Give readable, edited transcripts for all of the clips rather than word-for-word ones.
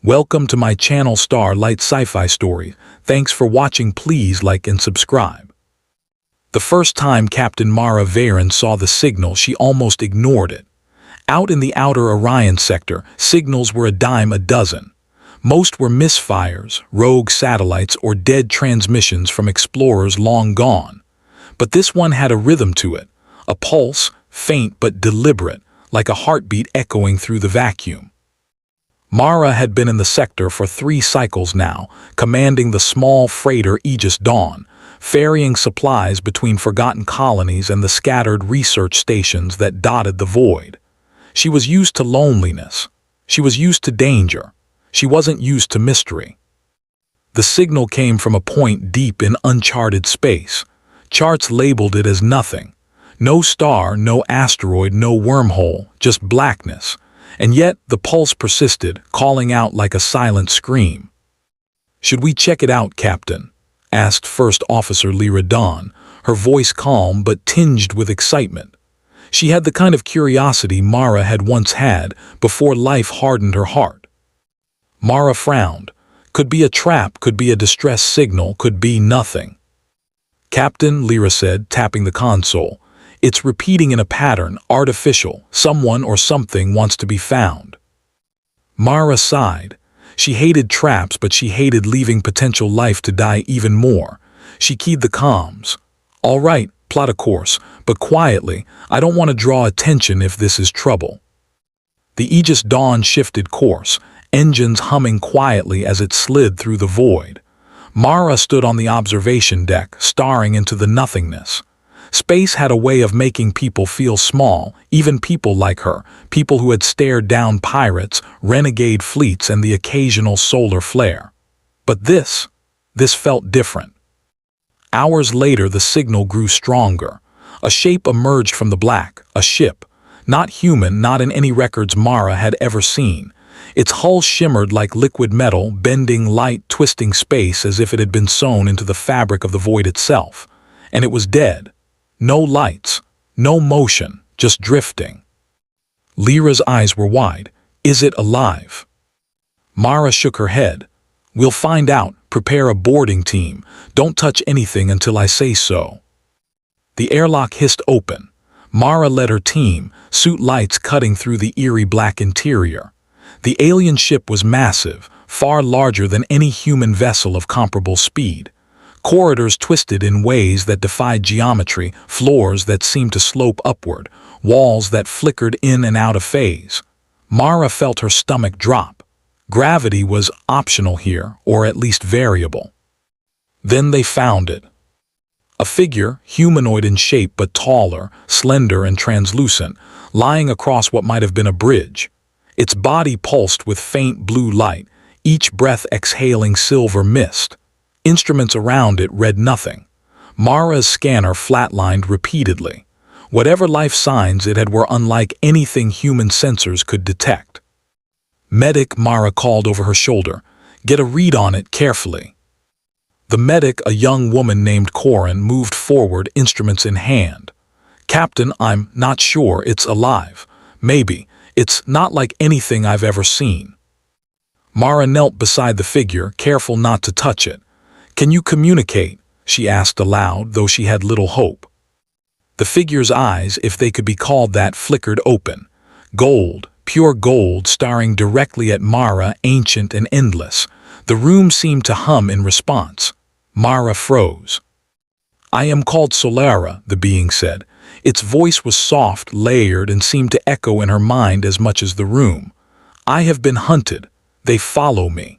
Welcome to my channel Starlight Sci-Fi Stories. Thanks for watching. Please like and subscribe. The first time Captain Mara Varen saw the signal, she almost ignored it. Out in the outer Orion sector, signals were a dime a dozen. Most were misfires, rogue satellites, or dead transmissions from explorers long gone. But this one had a rhythm to it, a pulse, faint but deliberate, like a heartbeat echoing through the vacuum. Mara had been in the sector for 3 cycles now, commanding the small freighter Aegis Dawn, ferrying supplies between forgotten colonies and the scattered research stations that dotted the void. She was used to loneliness. She was used to danger. She wasn't used to mystery. The signal came from a point deep in uncharted space. Charts labeled it as nothing. No star, no asteroid, no wormhole, just blackness. And yet the pulse persisted, calling out like a silent scream. "Should we check it out, Captain?" asked First Officer Lyra Dawn, her voice calm but tinged with excitement. She had the kind of curiosity Mara had once had before life hardened her heart. Mara frowned. Could be a trap, could be a distress signal, could be nothing. "Captain," Lyra said, tapping the console, "it's repeating in a pattern, artificial. Someone or something wants to be found." Mara sighed. She hated traps, but she hated leaving potential life to die even more. She keyed the comms. "All right, plot a course, but quietly. I don't want to draw attention if this is trouble." The Aegis Dawn shifted course, engines humming quietly as it slid through the void. Mara stood on the observation deck, staring into the nothingness. Space had a way of making people feel small, even people like her, people who had stared down pirates, renegade fleets, and the occasional solar flare. But this felt different. Hours later, the signal grew stronger. A shape emerged from the black, a ship. Not human, not in any records Mara had ever seen. Its hull shimmered like liquid metal, bending light, twisting space as if it had been sewn into the fabric of the void itself. And it was dead. No lights, no motion, just drifting. Lyra's eyes were wide. "Is it alive?" Mara shook her head. "We'll find out. Prepare a boarding team. Don't touch anything until I say so." The airlock hissed open. Mara led her team, suit lights cutting through the eerie black interior. The alien ship was massive, far larger than any human vessel of comparable speed. Corridors twisted in ways that defied geometry, floors that seemed to slope upward, walls that flickered in and out of phase. Mara felt her stomach drop. Gravity was optional here, or at least variable. Then they found it. A figure, humanoid in shape but taller, slender and translucent, lying across what might have been a bridge. Its body pulsed with faint blue light, each breath exhaling silver mist. Instruments around it read nothing. Mara's scanner flatlined repeatedly. Whatever life signs it had were unlike anything human sensors could detect. "Medic," Mara called over her shoulder. "Get a read on it carefully." The medic, a young woman named Corin, moved forward, instruments in hand. "Captain, I'm not sure it's alive. Maybe. It's not like anything I've ever seen." Mara knelt beside the figure, careful not to touch it. "Can you communicate?" she asked aloud, though she had little hope. The figure's eyes, if they could be called that, flickered open. Gold, pure gold, staring directly at Mara, ancient and endless. The room seemed to hum in response. Mara froze. "I am called Solara," the being said. Its voice was soft, layered, and seemed to echo in her mind as much as the room. "I have been hunted. They follow me."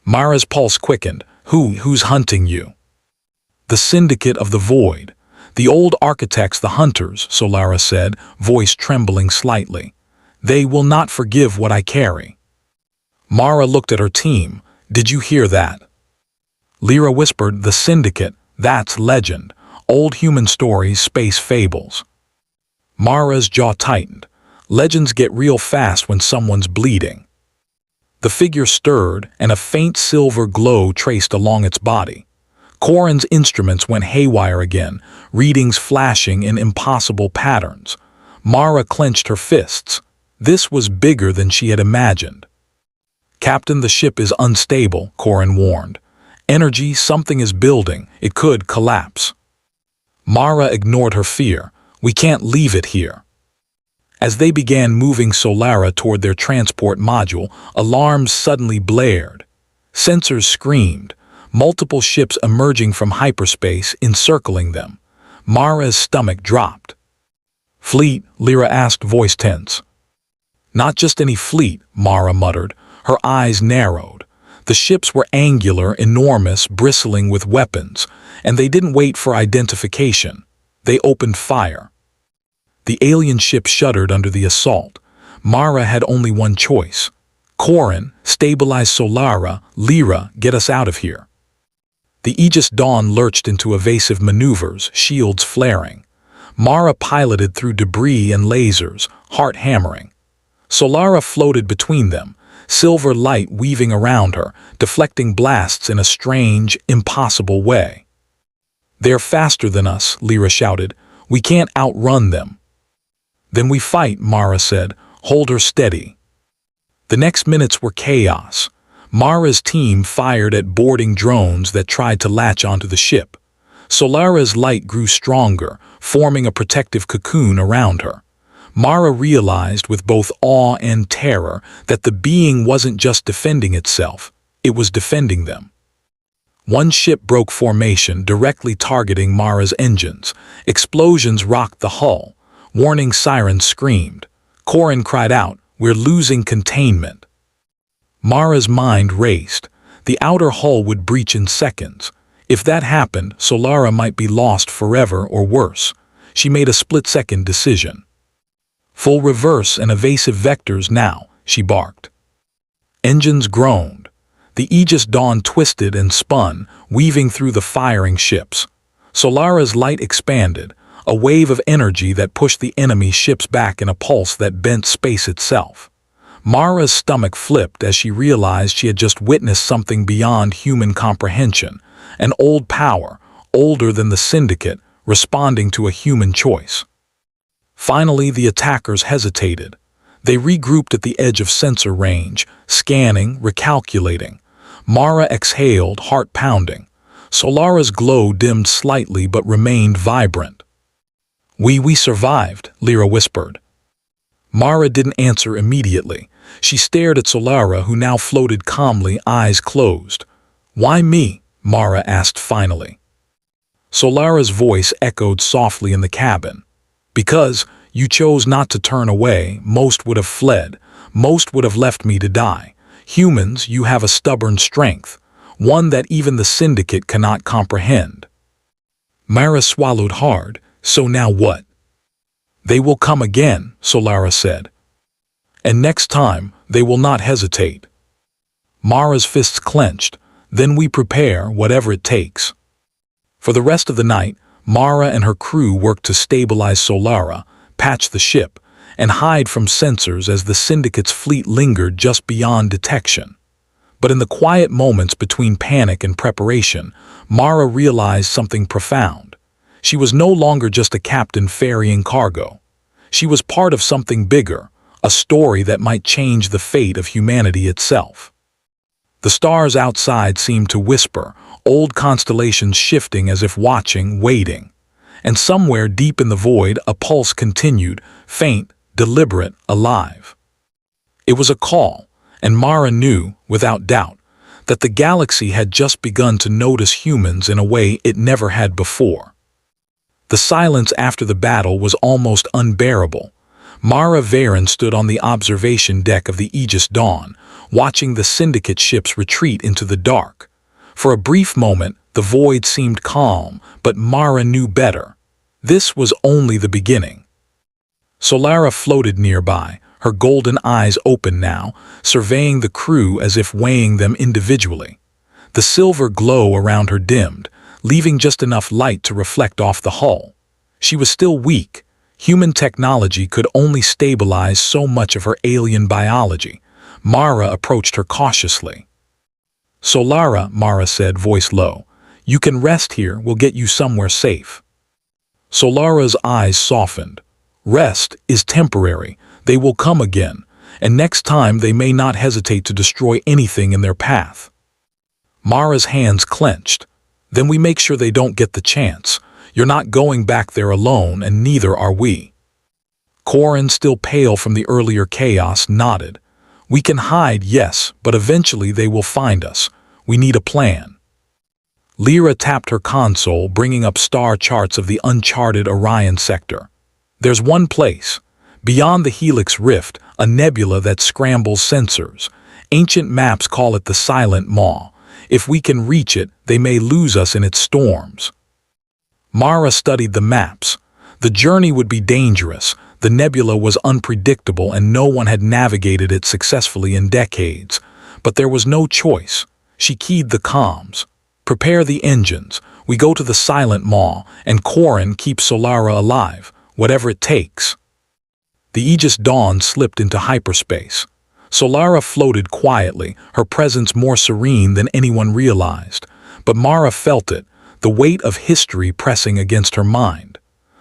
Mara's pulse quickened. Who's hunting you?" "The Syndicate of the Void. The old architects, the Hunters," Solara said, voice trembling slightly. "They will not forgive what I carry." Mara looked at her team. "Did you hear that?" Lyra whispered, "The Syndicate, that's legend. Old human stories, space fables." Mara's jaw tightened. Legends get real fast when someone's bleeding. The figure stirred, and a faint silver glow traced along its body. Corin's instruments went haywire again, readings flashing in impossible patterns. Mara clenched her fists. This was bigger than she had imagined. "Captain, the ship is unstable," Corin warned. "Energy, something is building. It could collapse." Mara ignored her fear. "We can't leave it here." As they began moving Solara toward their transport module, alarms suddenly blared. Sensors screamed, multiple ships emerging from hyperspace, encircling them. Mara's stomach dropped. "Fleet?" Lyra asked, voice tense. "Not just any fleet," Mara muttered, her eyes narrowed. The ships were angular, enormous, bristling with weapons, and they didn't wait for identification. They opened fire. The alien ship shuddered under the assault. Mara had only one choice. "Corin, stabilize Solara. Lyra, get us out of here." The Aegis Dawn lurched into evasive maneuvers, shields flaring. Mara piloted through debris and lasers, heart hammering. Solara floated between them, silver light weaving around her, deflecting blasts in a strange, impossible way. "They're faster than us," Lyra shouted. "We can't outrun them." "Then we fight," Mara said. "Hold her steady." The next minutes were chaos. Mara's team fired at boarding drones that tried to latch onto the ship. Solara's light grew stronger, forming a protective cocoon around her. Mara realized with both awe and terror that the being wasn't just defending itself, it was defending them. One ship broke formation, directly targeting Mara's engines. Explosions rocked the hull. Warning sirens screamed. Corin cried out, "We're losing containment." Mara's mind raced. The outer hull would breach in seconds. If that happened, Solara might be lost forever or worse. She made a split-second decision. "Full reverse and evasive vectors now," she barked. Engines groaned. The Aegis Dawn twisted and spun, weaving through the firing ships. Solara's light expanded, a wave of energy that pushed the enemy ships back in a pulse that bent space itself. Mara's stomach flipped as she realized she had just witnessed something beyond human comprehension, an old power, older than the Syndicate, responding to a human choice. Finally, the attackers hesitated. They regrouped at the edge of sensor range, scanning, recalculating. Mara exhaled, heart pounding. Solara's glow dimmed slightly but remained vibrant. We survived," Lyra whispered. Mara didn't answer immediately. She stared at Solara, who now floated calmly, eyes closed. "Why me?" Mara asked finally. Solara's voice echoed softly in the cabin. "Because you chose not to turn away, most would have fled. Most would have left me to die. Humans, you have a stubborn strength, one that even the Syndicate cannot comprehend." Mara swallowed hard. "So now what?" "They will come again," Solara said. "And next time, they will not hesitate." Mara's fists clenched. "Then we prepare, whatever it takes." For the rest of the night, Mara and her crew worked to stabilize Solara, patch the ship, and hide from sensors as the Syndicate's fleet lingered just beyond detection. But in the quiet moments between panic and preparation, Mara realized something profound. She was no longer just a captain ferrying cargo. She was part of something bigger, a story that might change the fate of humanity itself. The stars outside seemed to whisper, old constellations shifting as if watching, waiting. And somewhere deep in the void, a pulse continued, faint, deliberate, alive. It was a call, and Mara knew, without doubt, that the galaxy had just begun to notice humans in a way it never had before. The silence after the battle was almost unbearable. Mara Varen stood on the observation deck of the Aegis Dawn, watching the Syndicate ships retreat into the dark. For a brief moment, the void seemed calm, but Mara knew better. This was only the beginning. Solara floated nearby, her golden eyes open now, surveying the crew as if weighing them individually. The silver glow around her dimmed, leaving just enough light to reflect off the hull. She was still weak. Human technology could only stabilize so much of her alien biology. Mara approached her cautiously. "Solara," Mara said, voice low, "you can rest here, we'll get you somewhere safe." Solara's eyes softened. "Rest is temporary. They will come again, and next time they may not hesitate to destroy anything in their path. Mara's hands clenched. Then we make sure they don't get the chance. You're not going back there alone, and neither are we. Corin, still pale from the earlier chaos, nodded. We can hide, yes, but eventually they will find us. We need a plan. Lyra tapped her console, bringing up star charts of the uncharted Orion sector. There's one place, beyond the Helix Rift, a nebula that scrambles sensors. Ancient maps call it the Silent Maw. If we can reach it, they may lose us in its storms. Mara studied the maps. The journey would be dangerous. The nebula was unpredictable and no one had navigated it successfully in decades. But there was no choice. She keyed the comms. Prepare the engines. We go to the Silent Maw, and Corin keeps Solara alive, whatever it takes. The Aegis Dawn slipped into hyperspace. Solara floated quietly, her presence more serene than anyone realized. But Mara felt it, the weight of history pressing against her mind.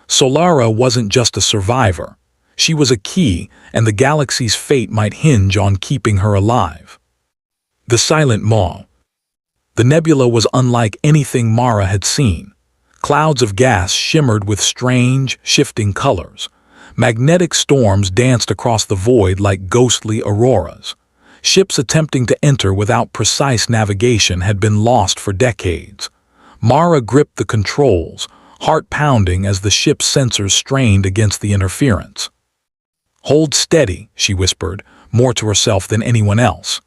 Solara wasn't just a survivor. She was a key, and the galaxy's fate might hinge on keeping her alive. The Silent Maw. The nebula was unlike anything Mara had seen. Clouds of gas shimmered with strange, shifting colors. Magnetic storms danced across the void like ghostly auroras. Ships attempting to enter without precise navigation had been lost for decades. Mara gripped the controls, heart pounding as the ship's sensors strained against the interference. Hold steady, she whispered, more to herself than anyone else.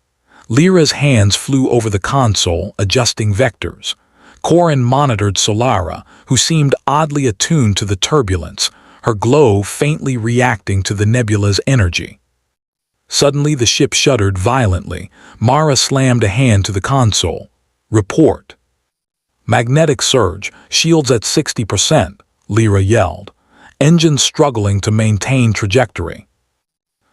Lyra's hands flew over the console, adjusting vectors. Corin monitored Solara, who seemed oddly attuned to the turbulence, her glow faintly reacting to the nebula's energy. Suddenly the ship shuddered violently. Mara slammed a hand to the console. Report. Magnetic surge, shields at 60%, Lyra yelled. Engines struggling to maintain trajectory.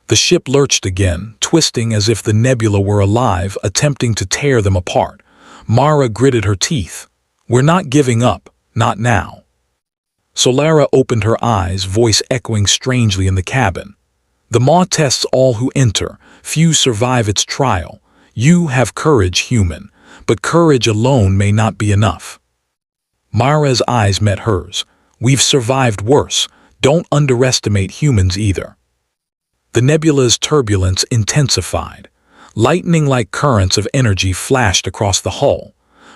The ship lurched again, twisting as if the nebula were alive, attempting to tear them apart. Mara gritted her teeth. We're not giving up, not now. Solara opened her eyes, voice echoing strangely in the cabin. The Maw tests all who enter. Few survive its trial. You have courage, human, but courage alone may not be enough. Mara's eyes met hers. We've survived worse. Don't underestimate humans either. The nebula's turbulence intensified. Lightning-like currents of energy flashed across the hull.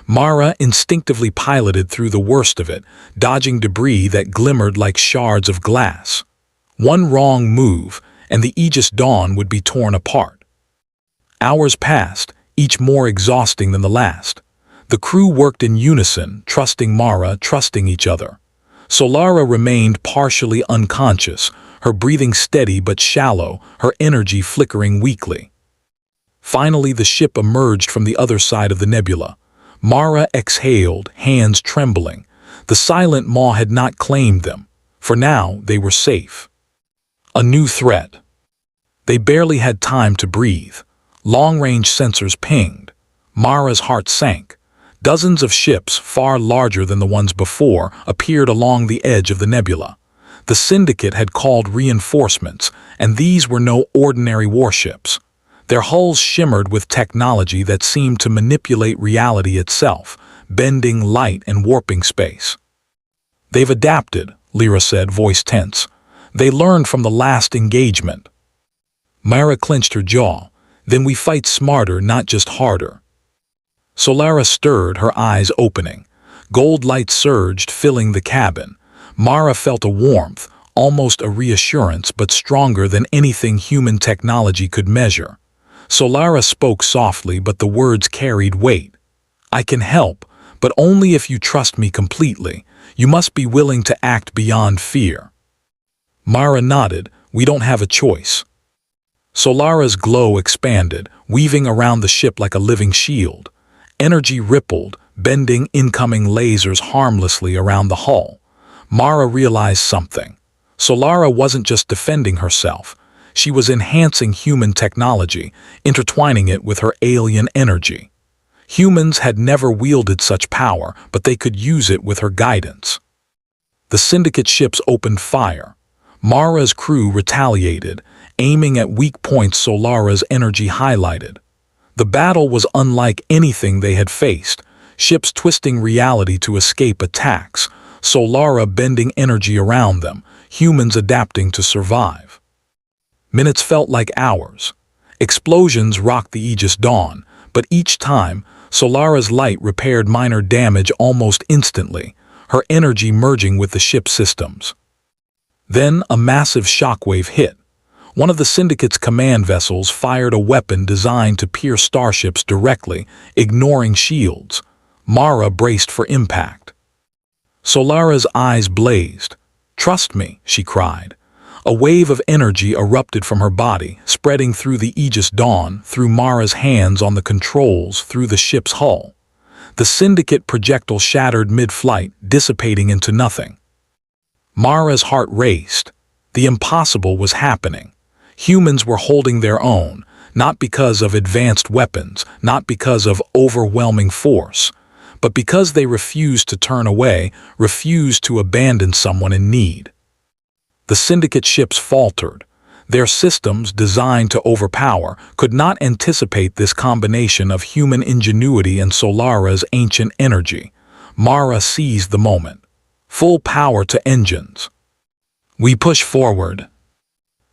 Mara instinctively piloted through the worst of it, dodging debris that glimmered like shards of glass. One wrong move, and the Aegis Dawn would be torn apart. Hours passed, each more exhausting than the last. The crew worked in unison, trusting Mara, trusting each other. Solara remained partially unconscious, her breathing steady but shallow, her energy flickering weakly. Finally, the ship emerged from the other side of the nebula. Mara exhaled, hands trembling. The Silent Maw had not claimed them. For now, they were safe. A new threat. They barely had time to breathe. Long-range sensors pinged. Mara's heart sank. Dozens of ships, far larger than the ones before, appeared along the edge of the nebula. The Syndicate had called reinforcements, and these were no ordinary warships. Their hulls shimmered with technology that seemed to manipulate reality itself, bending light and warping space. They've adapted, Lyra said, voice tense. They learned from the last engagement. Mara clenched her jaw. Then we fight smarter, not just harder. Solara stirred, her eyes opening. Gold light surged, filling the cabin. Mara felt a warmth, almost a reassurance, but stronger than anything human technology could measure. Solara spoke softly, but the words carried weight. I can help, but only if you trust me completely. You must be willing to act beyond fear. Mara nodded. We don't have a choice. Solara's glow expanded, weaving around the ship like a living shield. Energy rippled, bending incoming lasers harmlessly around the hull. Mara realized something. Solara wasn't just defending herself. She was enhancing human technology, intertwining it with her alien energy. Humans had never wielded such power, but they could use it with her guidance. The Syndicate ships opened fire. Mara's crew retaliated. aiming at weak points Solara's energy highlighted. The battle was unlike anything they had faced, ships twisting reality to escape attacks, Solara bending energy around them, humans adapting to survive. Minutes felt like hours. Explosions rocked the Aegis Dawn, but each time, Solara's light repaired minor damage almost instantly, her energy merging with the ship's systems. Then a massive shockwave hit. One of the Syndicate's command vessels fired a weapon designed to pierce starships directly, ignoring shields. Mara braced for impact. Solara's eyes blazed. "Trust me," she cried. A wave of energy erupted from her body, spreading through the Aegis Dawn, through Mara's hands on the controls, through the ship's hull. The Syndicate projectile shattered mid-flight, dissipating into nothing. Mara's heart raced. The impossible was happening. Humans were holding their own, not because of advanced weapons, not because of overwhelming force, but because they refused to turn away, refused to abandon someone in need. The Syndicate ships faltered. Their systems, designed to overpower, could not anticipate this combination of human ingenuity and Solara's ancient energy. Mara seized the moment. Full power to engines. "We push forward."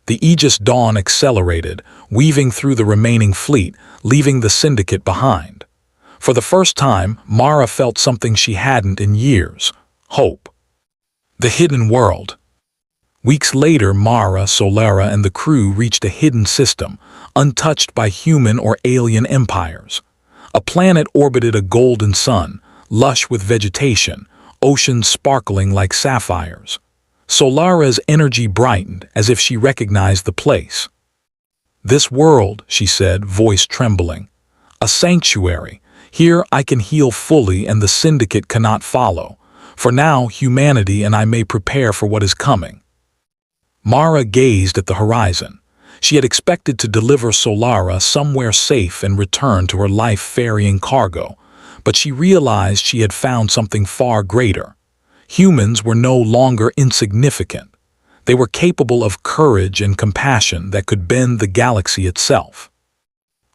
The Aegis Dawn accelerated, weaving through the remaining fleet, leaving the Syndicate behind. For the first time, Mara felt something she hadn't in years: hope. The hidden world. Weeks later, Mara, Solara, and the crew reached a hidden system, untouched by human or alien empires. A planet orbited a golden sun, lush with vegetation, oceans sparkling like sapphires. Solara's energy brightened as if she recognized the place. "This world," she said, voice trembling. "A sanctuary. Here I can heal fully and the Syndicate cannot follow. For now, humanity and I may prepare for what is coming." Mara gazed at the horizon. She had expected to deliver Solara somewhere safe and return to her life-ferrying cargo, but she realized she had found something far greater. Humans were no longer insignificant. They were capable of courage and compassion that could bend the galaxy itself.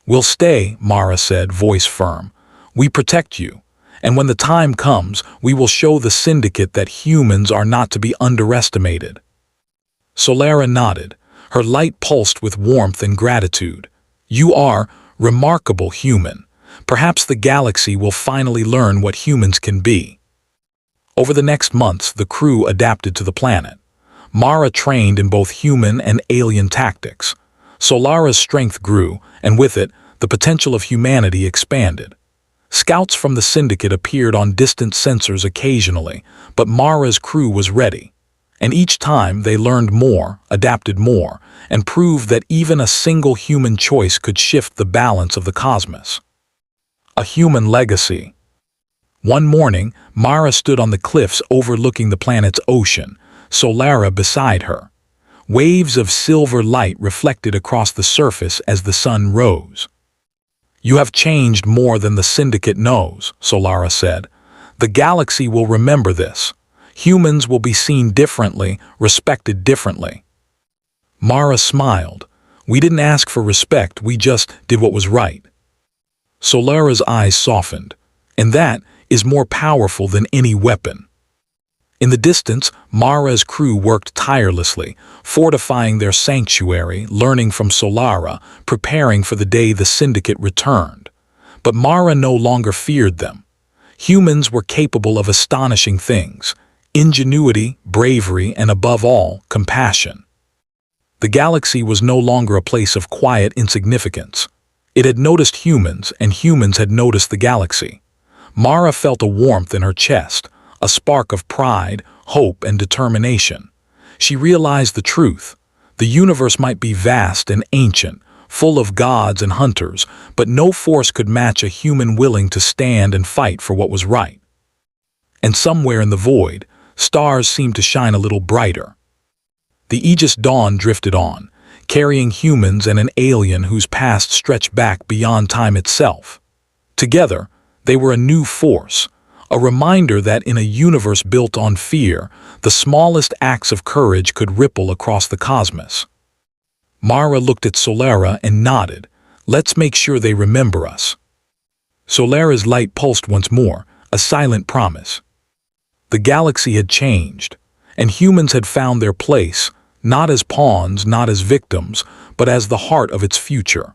"We'll stay," Mara said, voice firm. "We protect you, and when the time comes, we will show the Syndicate that humans are not to be underestimated." Solara nodded. Her light pulsed with warmth and gratitude. "You are remarkable human. Perhaps the galaxy will finally learn what humans can be." Over the next months, the crew adapted to the planet. Mara trained in both human and alien tactics. Solara's strength grew, and with it, the potential of humanity expanded. Scouts from the Syndicate appeared on distant sensors occasionally, but Mara's crew was ready. And each time they learned more, adapted more, and proved that even a single human choice could shift the balance of the cosmos. A human legacy. One morning, Mara stood on the cliffs overlooking the planet's ocean, Solara beside her. Waves of silver light reflected across the surface as the sun rose. "You have changed more than the Syndicate knows," Solara said. "The galaxy will remember this. Humans will be seen differently, respected differently." Mara smiled. "We didn't ask for respect, we just did what was right." Solara's eyes softened. "And that is more powerful than any weapon." In the distance, Mara's crew worked tirelessly, fortifying their sanctuary, learning from Solara, preparing for the day the Syndicate returned. But Mara no longer feared them. Humans were capable of astonishing things: ingenuity, bravery, and above all, compassion. The galaxy was no longer a place of quiet insignificance. It had noticed humans, and humans had noticed the galaxy. Mara felt a warmth in her chest, a spark of pride, hope, and determination. She realized the truth. The universe might be vast and ancient, full of gods and hunters, but no force could match a human willing to stand and fight for what was right. And somewhere in the void, stars seemed to shine a little brighter. The Aegis Dawn drifted on, carrying humans and an alien whose past stretched back beyond time itself. Together, they were a new force, a reminder that in a universe built on fear, the smallest acts of courage could ripple across the cosmos. Mara looked at Solara and nodded. Let's make sure they remember us. Solara's light pulsed once more, a silent promise. The galaxy had changed, and humans had found their place, not as pawns, not as victims, but as the heart of its future.